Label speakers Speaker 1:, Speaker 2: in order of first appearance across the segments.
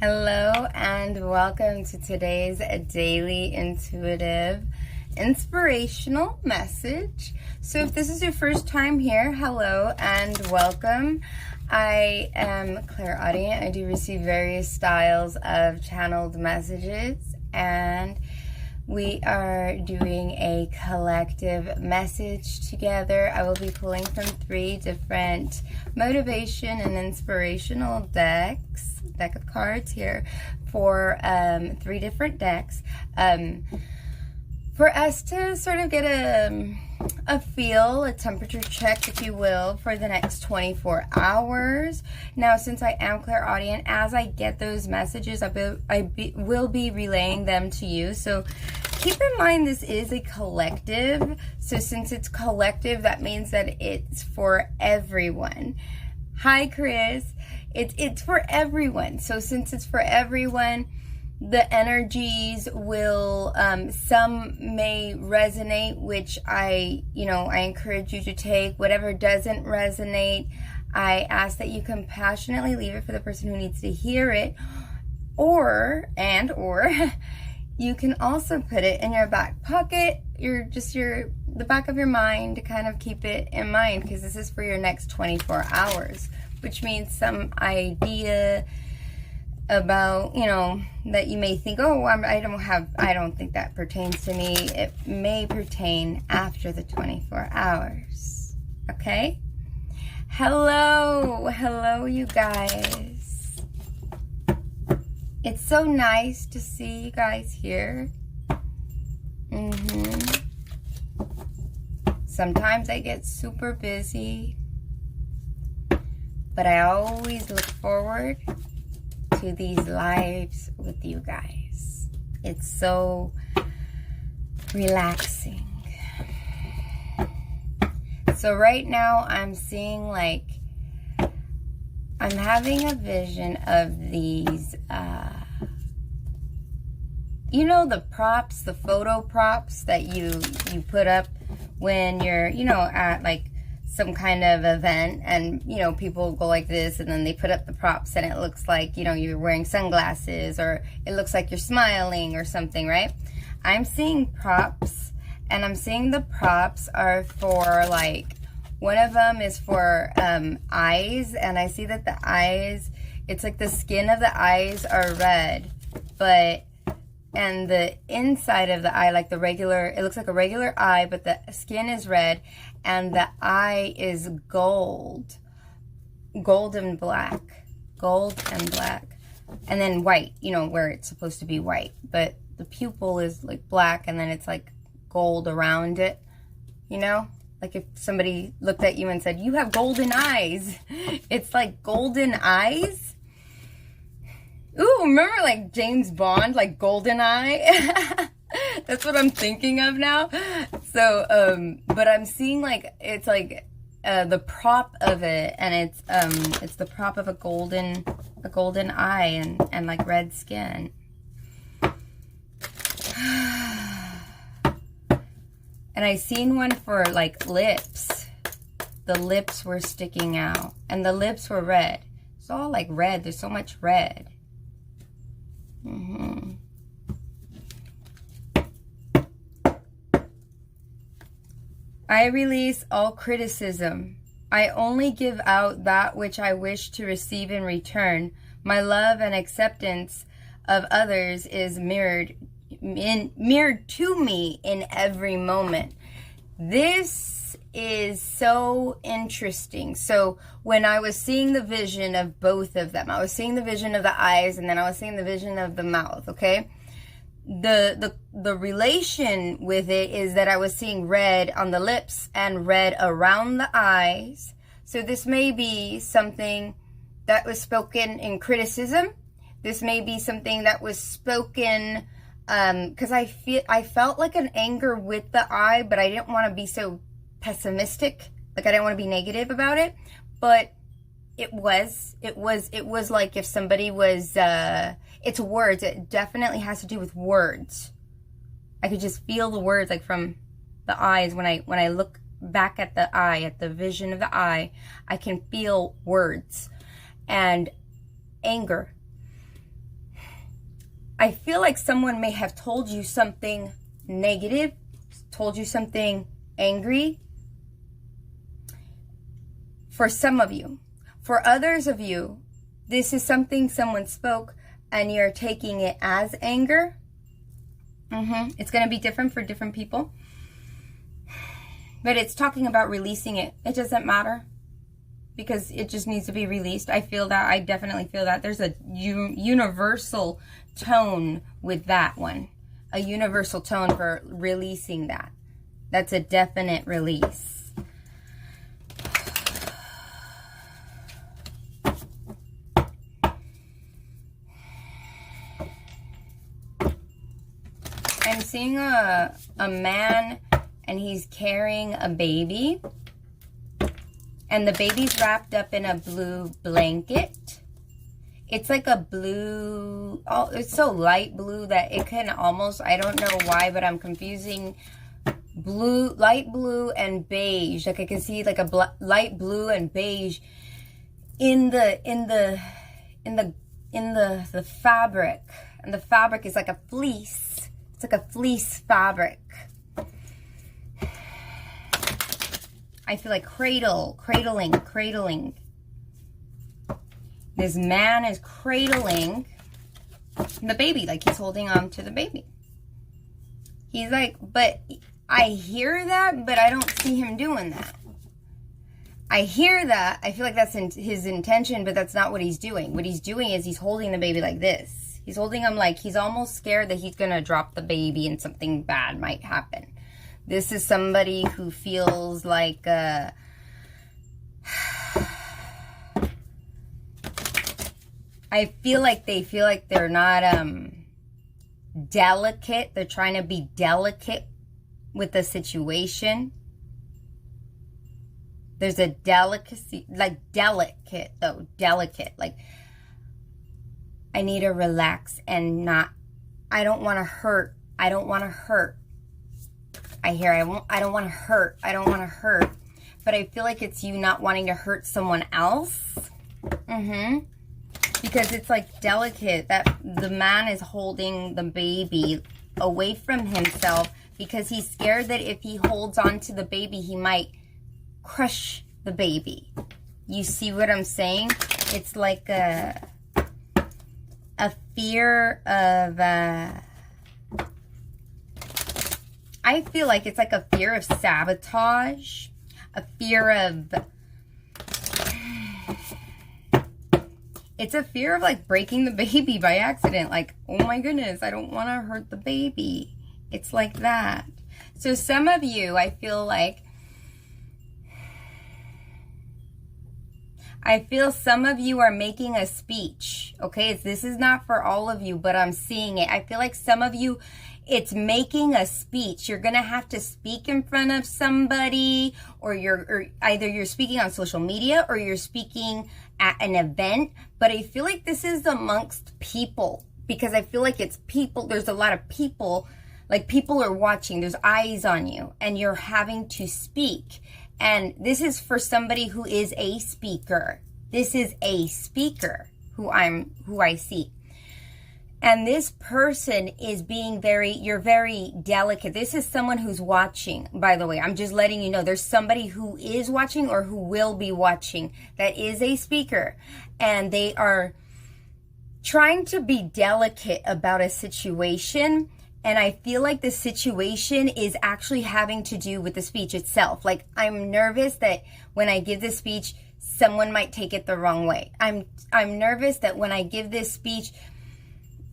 Speaker 1: Hello and welcome to today's daily intuitive inspirational message. So if this is your first time here, hello and welcome. I am clairaudient. I do receive various styles of channeled messages, and we are doing a collective message together. I will be pulling from 3 different motivation and inspirational deck of cards here for 3 different decks for us to sort of get a feel, a temperature check, if you will, for the next 24 hours. Now, since I am clairaudient, as I get those messages, I will be relaying them to you. So keep in mind, this is a collective. So since it's collective, that means that it's for everyone. Hi, Chris. It's for everyone. So since it's for everyone, the energies will, some may resonate, which I encourage you to take. Whatever doesn't resonate, I ask that you compassionately leave it for the person who needs to hear it, or you can also put it in your back pocket, the back of your mind, to kind of keep it in mind, because this is for your next 24 hours, which means some idea about, that you may think, oh, I don't think that pertains to me. It may pertain after the 24 hours. Okay? Hello, you guys. It's so nice to see you guys here. Sometimes I get super busy, but I always look forward to these lives with you guys. It's so relaxing. So right now I'm seeing, I'm having a vision of these, the props, the photo props that you put up when you're, at some kind of event, and people go like this, and then they put up the props, and it looks like you're wearing sunglasses, or it looks like you're smiling or something, right? I'm seeing props, and I'm seeing the props are for, one of them is for eyes, and I see that the eyes, it's like the skin of the eyes are red, and the inside of the eye, it looks like a regular eye, but the skin is red, and the eye is gold and black, and then white, where it's supposed to be white, but the pupil is black, and then it's gold around it, like if somebody looked at you and said, you have golden eyes. It's like golden eyes. Ooh, remember James Bond, Golden Eye? That's what I'm thinking of now. So, but I'm seeing it's the prop of it, and it's the prop of a golden eye and red skin. And I seen one for lips. The lips were sticking out, and the lips were red. It's all red. There's so much red. I release all criticism. I only give out that which I wish to receive in return. My love and acceptance of others is mirrored to me in every moment. This is so interesting. So when I was seeing the vision of both of them, I was seeing the vision of the eyes, and then I was seeing the vision of the mouth, okay? The relation with it is that I was seeing red on the lips and red around the eyes. So this may be something that was spoken in criticism. This may be something that was spoken because I felt like an anger with the eye, but I didn't want to be so pessimistic. I didn't want to be negative about it, but it was like if somebody was, it's words. It definitely has to do with words. I could just feel the words from the eyes. When I look back at the eye, at the vision of the eye, I can feel words and anger. I feel like someone may have told you something negative, told you something angry. For some of you. For others of you, this is something someone spoke and you're taking it as anger. It's going to be different for different people. But it's talking about releasing it. It doesn't matter because it just needs to be released. I feel that. I definitely feel that. There's a universal tone with that one. A universal tone for releasing that. That's a definite release. I'm seeing a man and he's carrying a baby. And the baby's wrapped up in a blue blanket. It's like a blue, it's so light blue that it can almost, I don't know why, but I'm confusing blue, light blue and beige. Like I can see like a light blue and beige in the fabric. And the fabric is like a fleece. It's like a fleece fabric. I feel like cradling. This man is cradling the baby, like he's holding on to the baby. He's like, but I hear that, but I don't see him doing that. I hear that. I feel like that's his intention, but that's not what he's doing. What he's doing is he's holding the baby like this. He's holding him like he's almost scared that he's going to drop the baby and something bad might happen. This is somebody who feels like I feel like they feel like they're not delicate. They're trying to be delicate with the situation. There's a delicacy, like delicate though, delicate. Like I need to relax and not, I don't want to hurt. I don't want to hurt. I hear I don't want to hurt. I don't want to hurt. But I feel like it's you not wanting to hurt someone else. Because it's like delicate that the man is holding the baby away from himself because he's scared that if he holds on to the baby, he might crush the baby. You see what I'm saying? It's like a fear of, I feel like it's like a fear of sabotage, a fear of, it's a fear of like breaking the baby by accident. Like, oh my goodness, I don't want to hurt the baby. It's like that. So some of you, I feel some of you are making a speech. Okay, this is not for all of you, but I'm seeing it. I feel like some of you, it's making a speech. You're going to have to speak in front of somebody, or either you're speaking on social media or you're speaking at an event. But I feel like this is amongst people because I feel like it's people. There's a lot of people, like people are watching. There's eyes on you and you're having to speak. And this is for somebody who is a speaker. This is a speaker who I see. And this person is being you're very delicate. This is someone who's watching, by the way. I'm just letting you know there's somebody who is watching or who will be watching that is a speaker. And they are trying to be delicate about a situation. And I feel like the situation is actually having to do with the speech itself. Like, I'm nervous that when I give this speech, someone might take it the wrong way. I'm nervous that when I give this speech,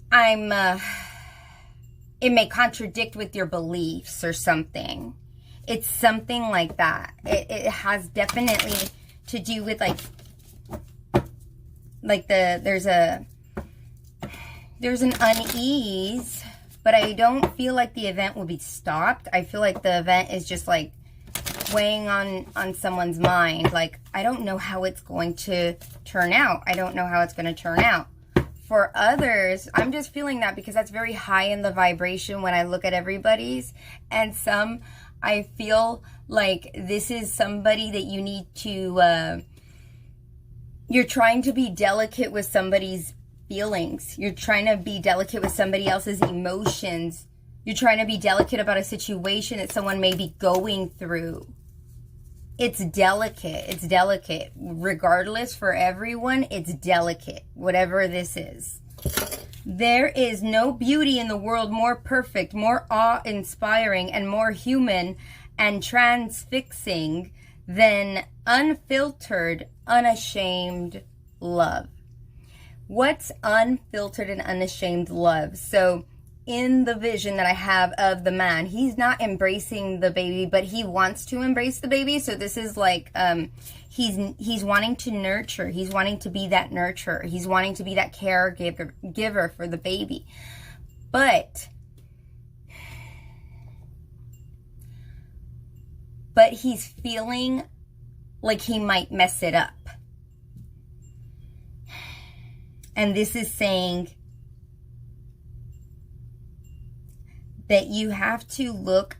Speaker 1: it may contradict with your beliefs or something. It's something like that. It has definitely to do with there's an unease. But I don't feel like the event will be stopped. I feel like the event is just like weighing on someone's mind. Like, I don't know how it's going to turn out. I don't know how it's going to turn out. For others, I'm just feeling that because that's very high in the vibration when I look at everybody's. And some, I feel like this is somebody that you need to, you're trying to be delicate with somebody's feelings. You're trying to be delicate with somebody else's emotions. You're trying to be delicate about a situation that someone may be going through. It's delicate. It's delicate. Regardless, for everyone, it's delicate. Whatever this is. There is no beauty in the world more perfect, more awe-inspiring, and more human and transfixing than unfiltered, unashamed love. What's unfiltered and unashamed love? So in the vision that I have of the man, he's not embracing the baby, but he wants to embrace the baby. So this is like, he's wanting to nurture. He's wanting to be that nurturer. He's wanting to be that caregiver for the baby. But he's feeling like he might mess it up. And this is saying that you have to look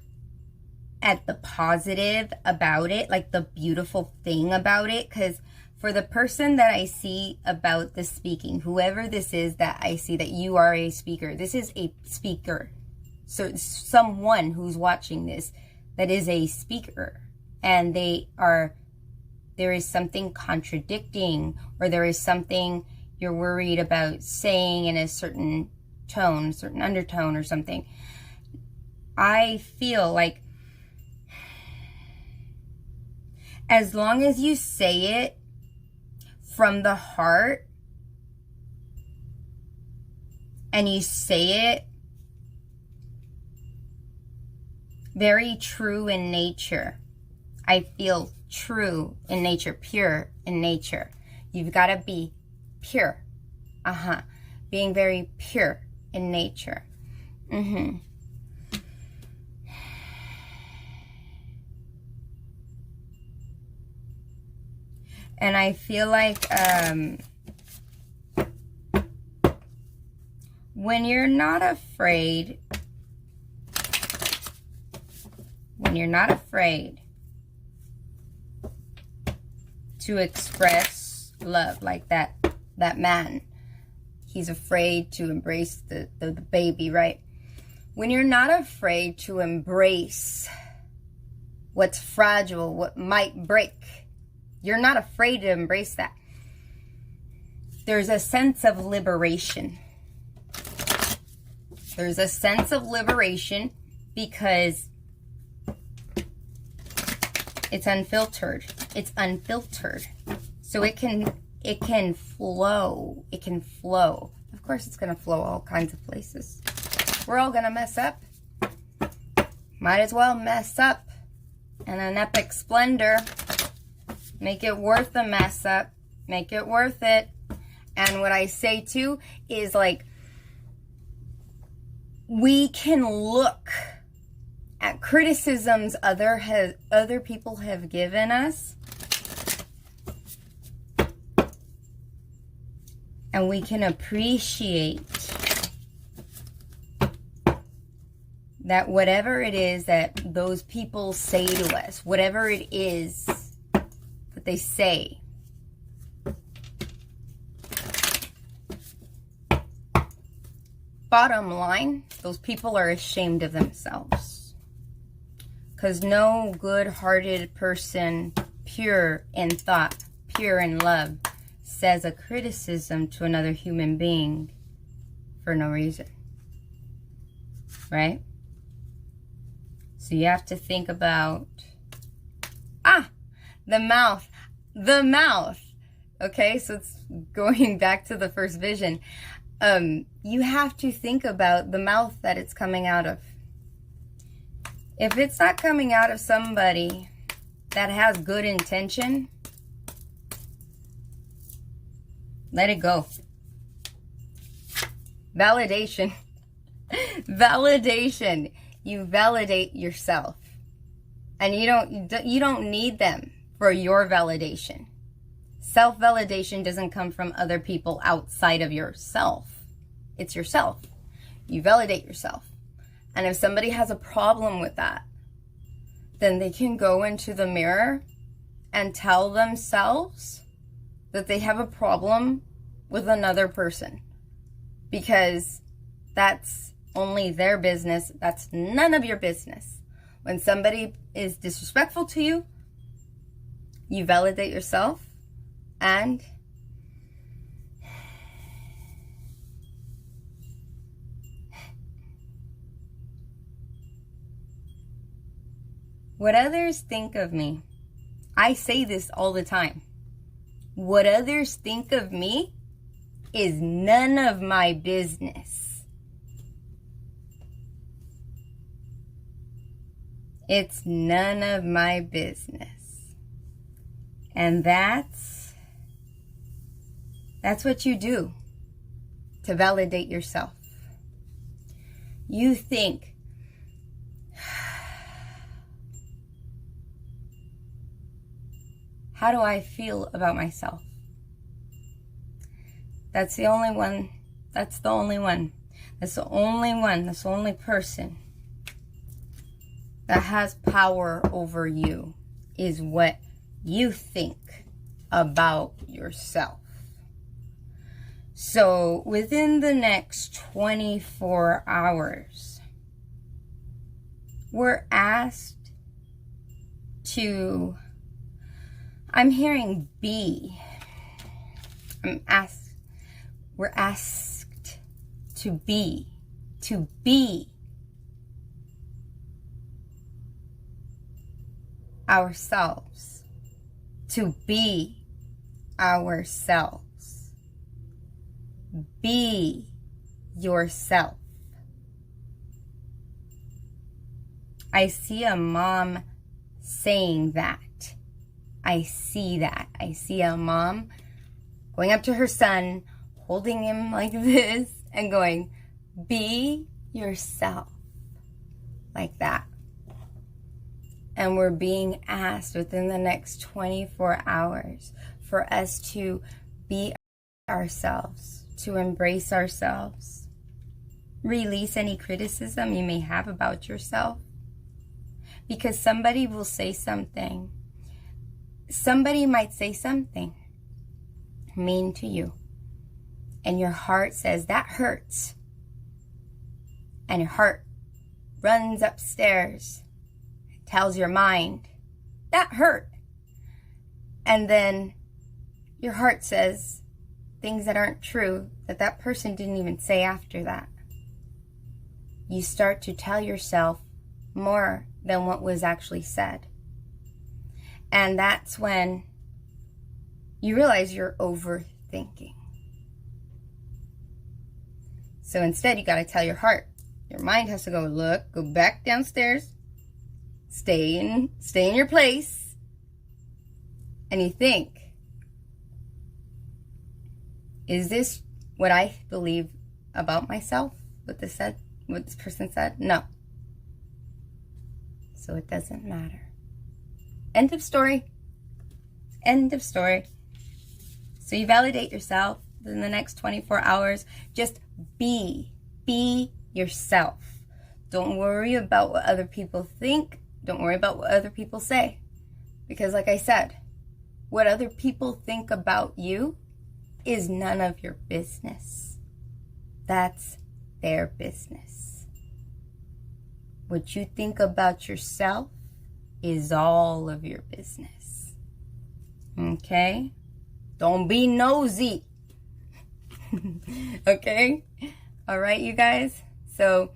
Speaker 1: at the positive about it, like the beautiful thing about it. Because for the person that I see about the speaking, whoever this is that I see that you are a speaker, this is a speaker. So someone who's watching this that is a speaker, and there is something contradicting, or there is something you're worried about saying in a certain tone, certain undertone or something. I feel like as long as you say it from the heart and you say it very true in nature, I feel true in nature, pure in nature. You've got to be pure. Being very pure in nature. And I feel like when you're not afraid, to express love like that man, he's afraid to embrace the baby, right? When you're not afraid to embrace what's fragile, what might break, you're not afraid to embrace that. There's a sense of liberation. There's a sense of liberation because it's unfiltered. It's unfiltered. So it can flow. It can flow. Of course it's going to flow all kinds of places. We're all going to mess up. Might as well mess up in an epic splendor. Make it worth the mess up. Make it worth it. And what I say too is, like, we can look at criticisms other people have given us, and we can appreciate that whatever it is that those people say to us, whatever it is that they say, bottom line, those people are ashamed of themselves. Because no good-hearted person, pure in thought, pure in love, says a criticism to another human being for no reason. Right? So you have to think about, the mouth. The mouth. Okay, so it's going back to the first vision. You have to think about the mouth that it's coming out of. If it's not coming out of somebody that has good intention, let it go. Validation. Validation. You validate yourself. And you don't need them for your validation. Self-validation doesn't come from other people outside of yourself. It's yourself. You validate yourself. And if somebody has a problem with that, then they can go into the mirror and tell themselves that they have a problem with another person. because that's only their business. That's none of your business. When somebody is disrespectful to you, you validate yourself and what others think of me. I say this all the time. What others think of me is none of my business. It's none of my business. And that's what you do to validate yourself. You think, how do I feel about myself? That's the only one. That's the only one. That's the only one. That's the only person that has power over you, is what you think about yourself. So within the next 24 hours, we're asked to, I'm hearing be. We're asked to be ourselves, to be ourselves. Be yourself. I see a mom saying that. I see that. I see a mom going up to her son, holding him like this, and going, be yourself. Like that. And we're being asked within the next 24 hours for us to be ourselves, to embrace ourselves. Release any criticism you may have about yourself. Because somebody will say something. Somebody might say something mean to you. And your heart says, that hurts. And your heart runs upstairs, tells your mind, that hurt. And then your heart says things that aren't true, that person didn't even say after that. You start to tell yourself more than what was actually said. And that's when you realize you're overthinking. So instead, you got to tell your heart. Your mind has to go back downstairs, stay in your place, and you think, is this what I believe about myself? What this person said? No. So it doesn't matter. End of story. End of story. So you validate yourself in the next 24 hours. Just be yourself. Don't worry about what other people think. Don't worry about what other people say. Because like I said, what other people think about you is none of your business. That's their business. What you think about yourself is all of your business. Okay? Don't be nosy. Okay? All right, you guys? So,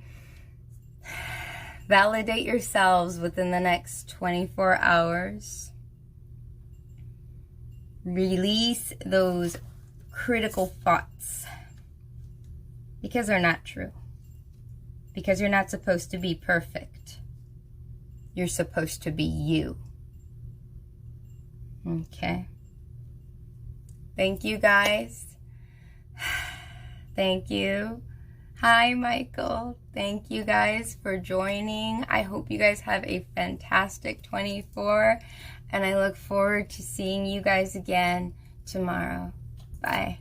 Speaker 1: validate yourselves within the next 24 hours. Release those critical thoughts. Because they're not true. Because you're not supposed to be perfect. You're supposed to be you. Okay? Thank you, guys. Thank you. Hi, Michael. Thank you guys for joining. I hope you guys have a fantastic 24. And I look forward to seeing you guys again tomorrow. Bye.